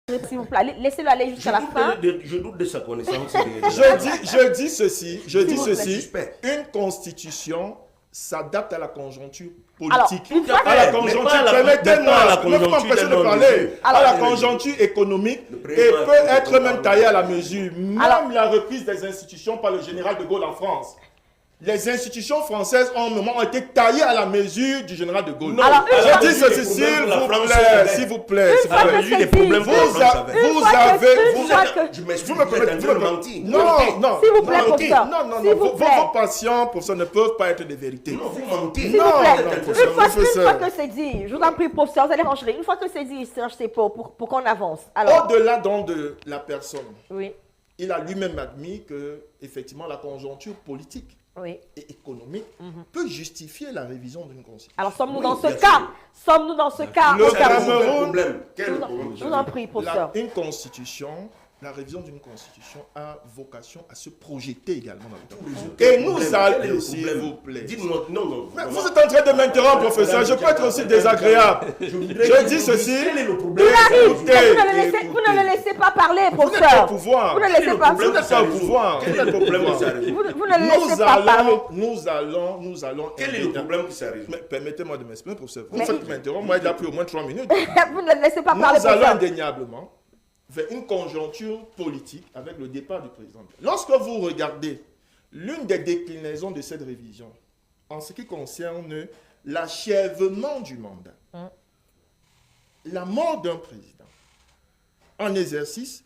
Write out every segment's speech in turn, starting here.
S'il vous plaît, laissez-le aller jusqu'à la fin. Je doute de sa connaissance. Je dis ceci, Suspect. une constitution s'adapte à la conjoncture Alors, politique, une fois à la conjoncture, permettez-moi, ne pas m'empêcher de parler, à la conjoncture économique et peut être même taillée à la mesure. Même la reprise des institutions par le général de Gaulle en France. Les institutions françaises ont été taillées à la mesure du général de Gaulle. Alors, je dis ceci, s'il vous plaît. Vous me permettez de mentir. Non. S'il vous plaît, professeur. Vos patients, professeur, ne peuvent pas être des vérités. Non, vous mentez. S'il vous plaît, professeur, une fois que c'est dit, je vous en prie, professeur, vous allez ranger. Une fois que c'est dit, Serge Sepo, pour qu'on avance. Alors, au-delà donc de la personne, oui, il a lui-même admis que, effectivement, la conjoncture politique oui. et économique peut justifier la révision d'une constitution. Alors, sommes-nous dans ce cas? Sommes-nous dans ce cas? Le Cameroun. Je vous en prie, professeur. Une constitution, la révision d'une constitution a vocation à se projeter également dans le temps. Et nous allons, s'il vous plaît. Dites-moi, non. Mais vous êtes en train de m'interrompre, professeur. Je peux être aussi désagréable. Je dis ceci. Quel est le problème? Vous ne le laissez pas parler, Vous n'êtes pas professeur. au pouvoir. Vous ne le laissez pas. Vous n'êtes pas au pouvoir. Quel est le problème qui s'arrive? Vous ne le laissez pas parler. Nous allons. Quel est le problème qui s'arrive? Permettez-moi de m'exprimer, professeur. Vous faites m'interrompre. Moi, il a pris au moins 3 minutes. Vous ne le laissez pas parler, Nous allons professeur. indéniablement vers une conjoncture politique avec le départ du président. Lorsque vous regardez l'une des déclinaisons de cette révision, en ce qui concerne l'achèvement du mandat, la mort d'un président en exercice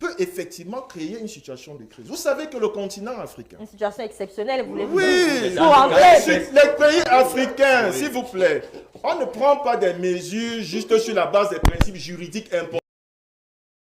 peut effectivement créer une situation de crise. Vous savez que le continent africain... Une situation exceptionnelle, vous voulez dire. Oui, les pays africains, s'il vous plaît, on ne prend pas des mesures juste sur la base des principes juridiques importants.